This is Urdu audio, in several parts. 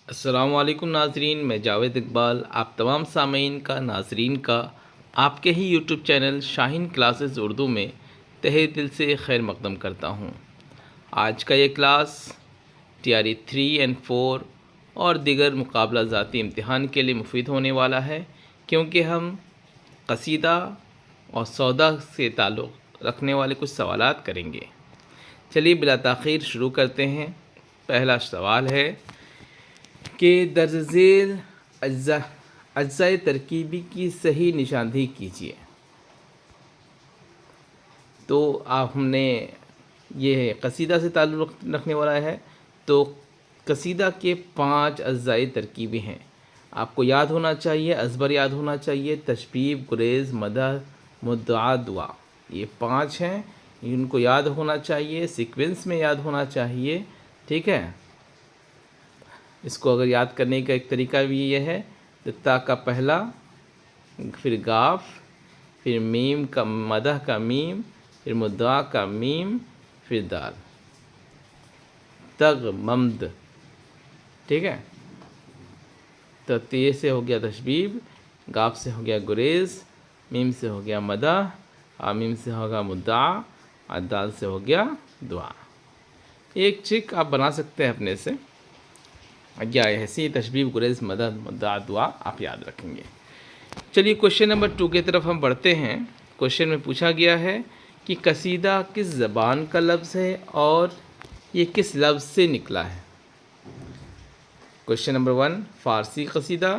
السلام علیکم ناظرین، میں جاوید اقبال آپ تمام سامعین کا ناظرین کا آپ کے ہی یوٹیوب چینل شاہین کلاسز اردو میں تہہ دل سے خیر مقدم کرتا ہوں۔ آج کا یہ کلاس TRE 3 اور 4 اور دیگر مقابلہ ذاتی امتحان کے لیے مفید ہونے والا ہے، کیونکہ ہم قصیدہ اور سودا سے تعلق رکھنے والے کچھ سوالات کریں گے۔ چلیے بلا تاخیر شروع کرتے ہیں۔ پہلا سوال ہے کہ درج ذیل اجزائے ترکیبی کی صحیح نشاندہی کیجیے۔ تو ہم نے یہ قصیدہ سے تعلق رکھنے والا ہے، تو قصیدہ کے 5 اجزائے ترکیبی ہیں، آپ کو یاد ہونا چاہیے، ازبر یاد ہونا چاہیے۔ تشبیب، گریز، مدح، مدعا، دعا، یہ 5 ہیں، ان کو یاد ہونا چاہیے، سیکوینس میں یاد ہونا چاہیے، ٹھیک ہے۔ اس کو اگر یاد کرنے کا ایک طریقہ بھی یہ ہے تو تا کا پہلا، پھر گاف، پھر میم کا مدح کا میم، پھر مدعا کا میم، پھر دال، تغ ممد، ٹھیک ہے۔ تو تے سے ہو گیا تشبیب، گاف سے ہو گیا گریز، میم سے ہو گیا مدح، میم سے ہوگا مدعا، اور دال سے ہو گیا دعا۔ ایک چک آپ بنا سکتے ہیں اپنے سے، یا ایسی تشبیب، گریز، مدح، مدعا، دعا آپ یاد رکھیں گے۔ چلیے کوشچن نمبر 2 کی طرف ہم بڑھتے ہیں۔ کوشچن میں پوچھا گیا ہے کہ قصیدہ کس زبان کا لفظ ہے اور یہ کس لفظ سے نکلا ہے۔ کوشچن نمبر 1، فارسی قصیدہ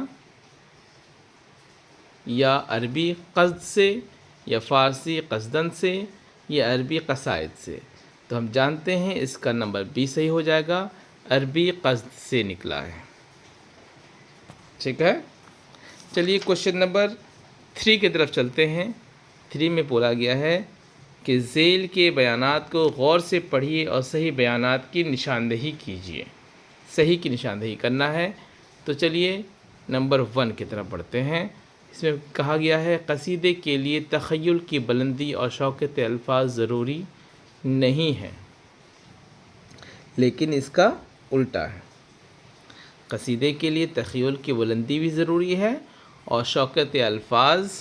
یا عربی قصد سے، یا فارسی قصدن سے، یا عربی قصائد سے۔ تو ہم جانتے ہیں اس کا نمبر B صحیح ہو جائے گا، عربی قصد سے نکلا ہے، ٹھیک ہے۔ چلیے کوشچن نمبر 3 کی طرف چلتے ہیں۔ 3 میں بولا گیا ہے کہ ذیل کے بیانات کو غور سے پڑھیے اور صحیح بیانات کی نشاندہی کیجیے۔ صحیح کی نشاندہی کرنا ہے، تو چلیے نمبر 1 کی طرف بڑھتے ہیں۔ اس میں کہا گیا ہے قصیدے کے لیے تخیل کی بلندی اور شوکت الفاظ ضروری نہیں ہے، لیکن اس کا الٹا ہے۔ قصیدے کے لیے تخیل کی بلندی بھی ضروری ہے اور شوکت الفاظ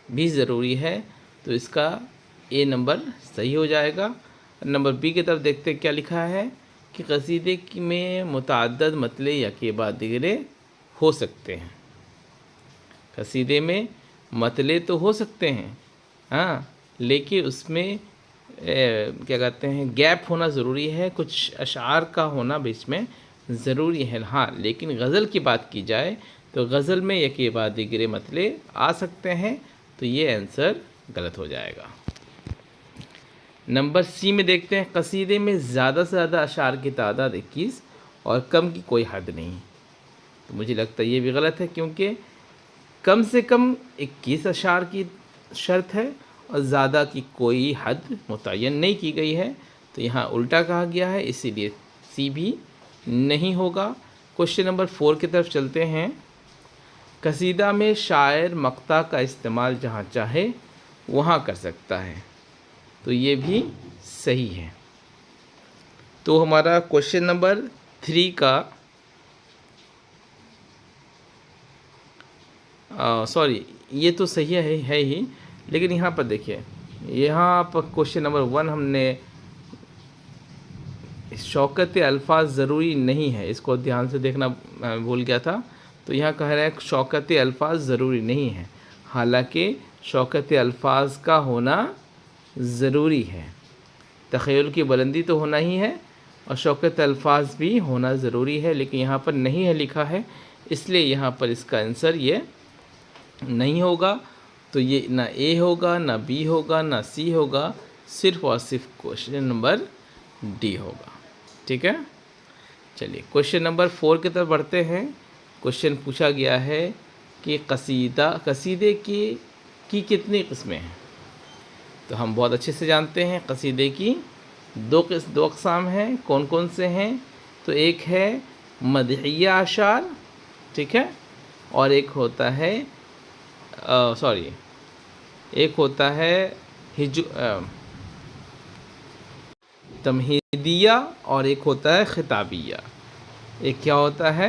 بھی ضروری ہے، تو اس کا A نمبر صحیح ہو جائے گا۔ نمبر B کی طرف دیکھتے کیا لکھا ہے کہ قصیدے میں متعدد مطلع یکے بعد دیگرے ہو سکتے ہیں۔ قصیدے میں مطلع تو ہو سکتے ہیں، ہاں، لیکن اس میں کیا کہتے ہیں گیپ ہونا ضروری ہے، کچھ اشعار کا ہونا بیچ میں ضروری ہے، ہاں، لیکن غزل کی بات کی جائے تو غزل میں یکے بعد دیگرے مطلع آ سکتے ہیں، تو یہ آنسر غلط ہو جائے گا۔ نمبر C میں دیکھتے ہیں قصیدے میں زیادہ سے زیادہ اشعار کی تعداد 21 اور کم کی کوئی حد نہیں، تو مجھے لگتا ہے یہ بھی غلط ہے، کیونکہ کم سے کم 21 اشعار کی شرط ہے اور زیادہ کی کوئی حد متعین نہیں کی گئی ہے، تو یہاں الٹا کہا گیا ہے، اسی لیے C بھی نہیں ہوگا۔ کوشچن نمبر 4 کی طرف چلتے ہیں۔ قصیدہ میں شاعر مقطع کا استعمال جہاں چاہے وہاں کر سکتا ہے، تو یہ بھی صحیح ہے۔ تو ہمارا کوشچن نمبر 3 کا سوری، یہ تو صحیح ہے ہی، لیکن یہاں پر دیکھیے، یہاں پر کوشچن نمبر 1 ہم نے شوکت الفاظ ضروری نہیں ہے، اس کو دھیان سے دیکھنا بھول گیا تھا، تو یہاں کہہ رہا ہے کہ شوکت الفاظ ضروری نہیں ہے، حالانکہ شوکت الفاظ کا ہونا ضروری ہے۔ تخیل کی بلندی تو ہونا ہی ہے اور شوکت الفاظ بھی ہونا ضروری ہے، لیکن یہاں پر نہیں ہے لکھا ہے، اس لیے یہاں پر اس کا آنسر یہ نہیں ہوگا، تو یہ نہ A ہوگا، نہ B ہوگا، نہ C ہوگا، صرف اور صرف کوشچن نمبر D ہوگا، ٹھیک ہے۔ چلیے کوشچن نمبر 4 کی طرف بڑھتے ہیں۔ کوشچن پوچھا گیا ہے کہ قصیدے کی کتنی قسمیں ہیں، تو ہم بہت اچھے سے جانتے ہیں قصیدے کی دو اقسام ہیں، کون کون سے ہیں، تو ایک ہے مدحیہ اشعار، ٹھیک ہے، اور ایک ہوتا ہے ایک ہوتا ہے تمہیدیہ اور ایک ہوتا ہے خطابیہ۔ ایک کیا ہوتا ہے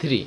3,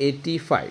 85।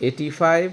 85।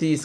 30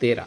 13।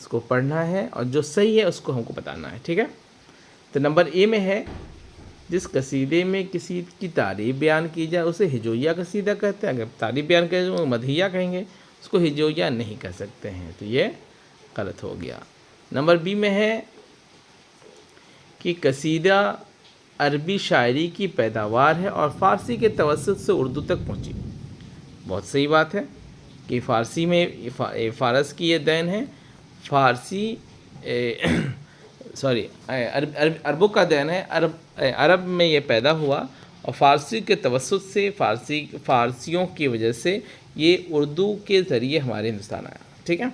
اس کو پڑھنا ہے اور جو صحیح ہے اس کو ہم کو بتانا ہے، ٹھیک ہے؟ تو نمبر اے میں ہے جس قصیدے میں کسی کی تعریف بیان کی جائے اسے ہجویہ قصیدہ کہتے ہیں. اگر تعریف بیان کرے تو مدحیہ کہیں گے، اس کو ہجویہ نہیں کہہ سکتے ہیں، تو یہ غلط ہو گیا. نمبر بی میں ہے کہ قصیدہ عربی شاعری کی پیداوار ہے اور فارسی کے توسط سے اردو تک پہنچی. بہت صحیح بات ہے کہ فارسی میں فارس کی یہ دین ہے، فارسی عربوں کا دین ہے، عرب میں یہ پیدا ہوا اور فارسی کے توسط سے فارسیوں کی وجہ سے یہ اردو کے ذریعے ہمارے ہندوستان آیا، ٹھیک ہے؟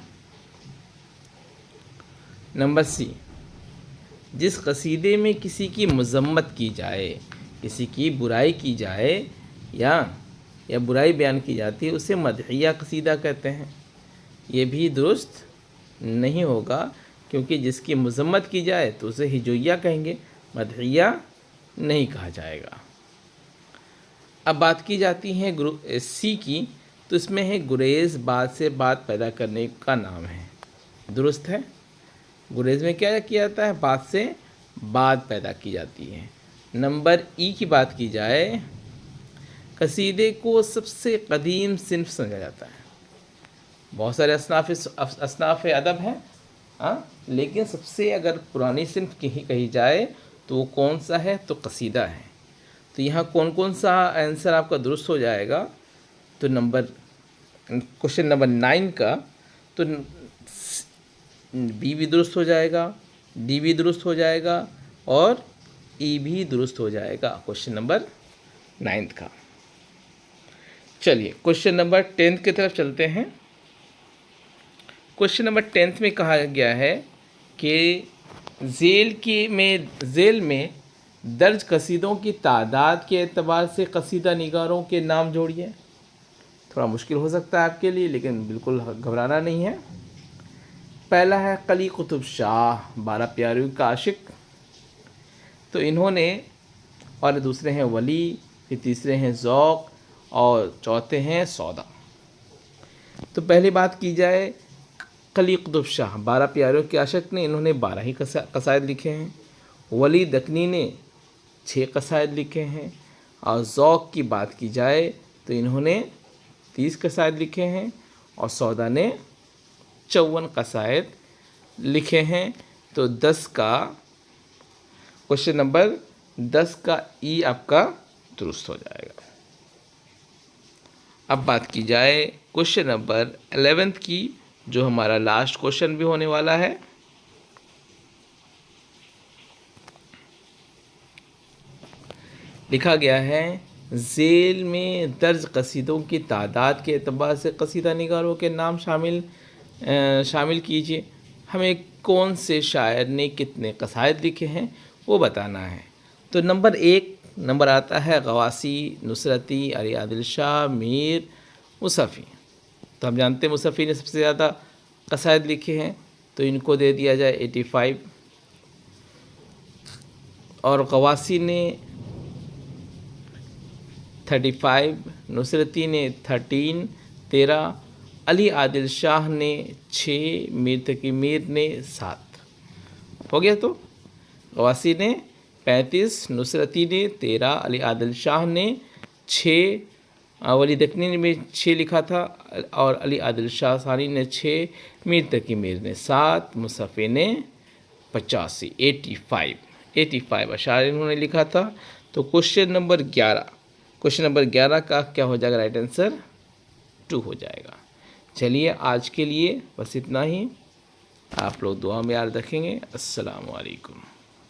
نمبر سی، جس قصیدے میں کسی کی مذمت کی جائے، کسی کی برائی کی جائے یا برائی بیان کی جاتی ہے اسے مدحیہ قصیدہ کہتے ہیں. یہ بھی درست نہیں ہوگا کیونکہ جس کی مذمت کی جائے تو اسے ہجویہ کہیں گے، مدحیہ نہیں کہا جائے گا. اب بات کی جاتی ہے سی کی، تو اس میں ہے گریز بات سے بات پیدا کرنے کا نام ہے. درست ہے، گریز میں کیا کیا جاتا ہے؟ بات سے بات پیدا کی جاتی ہے. نمبر ای کی بات کی جائے، قصیدے کو سب سے قدیم صنف سمجھا جاتا ہے. بہت سارے اصناف ادب ہیں، لیکن سب سے اگر پرانی صنف کہی جائے تو وہ کون سا ہے؟ تو قصیدہ ہے. تو یہاں کون سا آنسر آپ کا درست ہو جائے گا؟ تو کوشچن نمبر 9 کا تو بی بھی درست ہو جائے گا، ڈی بھی درست ہو جائے گا اور ای بھی درست ہو جائے گا کوشچن نمبر 9 کا. چلیے کوشچن نمبر 10 کی طرف چلتے ہیں. کوشچن نمبر 10 میں کہا گیا ہے کہ ذیل میں درج قصیدوں کی تعداد کے اعتبار سے قصیدہ نگاروں کے نام جوڑیے. تھوڑا مشکل ہو سکتا ہے آپ کے لیے، لیکن بالکل گھبرانا نہیں ہے. پہلا ہے قلی قطب شاہ، 12 پیاروں کا عاشق. تو انہوں نے، اور دوسرے ہیں ولی، پھر تیسرے ہیں ذوق اور چوتھے ہیں سودا. تو پہلی بات کی جائے قلی قطب شاہ 12 پیاروں کے عاشق نے، انہوں نے 12 ہی قصائد لکھے ہیں. ولی دکنی نے 6 قصائد لکھے ہیں. اور ذوق کی بات کی جائے تو انہوں نے 30 قصائد لکھے ہیں اور سودا نے 54 قصائد لکھے ہیں. تو 10 کا کوشچن نمبر 10 کا ای آپ کا درست ہو جائے گا. اب بات کی جائے کوشچن نمبر 11 کی، جو ہمارا لاسٹ کوشچن بھی ہونے والا ہے. لکھا گیا ہے ذیل میں درج قصیدوں کی تعداد کے اعتبار سے قصیدہ نگاروں کے نام شامل کیجیے. ہمیں کون سے شاعر نے کتنے قصائد لکھے ہیں وہ بتانا ہے. تو نمبر 1 نمبر آتا ہے غواصی، نصرتی، علی عادل شاہ، میر، مصحفی. تو ہم جانتے ہیں مصحفی نے سب سے زیادہ قصائد لکھے ہیں، تو ان کو دے دیا جائے 85. اور غواصی نے 35، نصرتی نے 13، علی عادل شاہ نے 6، میر تقی میر نے 7. ہو گیا. تو غواصی نے 35، نصرتی نے 13، علی عادل شاہ نے 6، ولی دکنی نے بھی 6 لکھا تھا اور علی عادل شاہ ثانی نے 6، میر تقی میر نے 7، مصحفی نے 85 اشعار انہوں نے لکھا تھا. تو کوشچن نمبر 11 کا کیا ہو جائے گا؟ رائٹ آنسر 2 ہو جائے گا. چلیے آج کے لیے بس اتنا ہی. آپ لوگ دعا میں یاد رکھیں گے. السلام علیکم.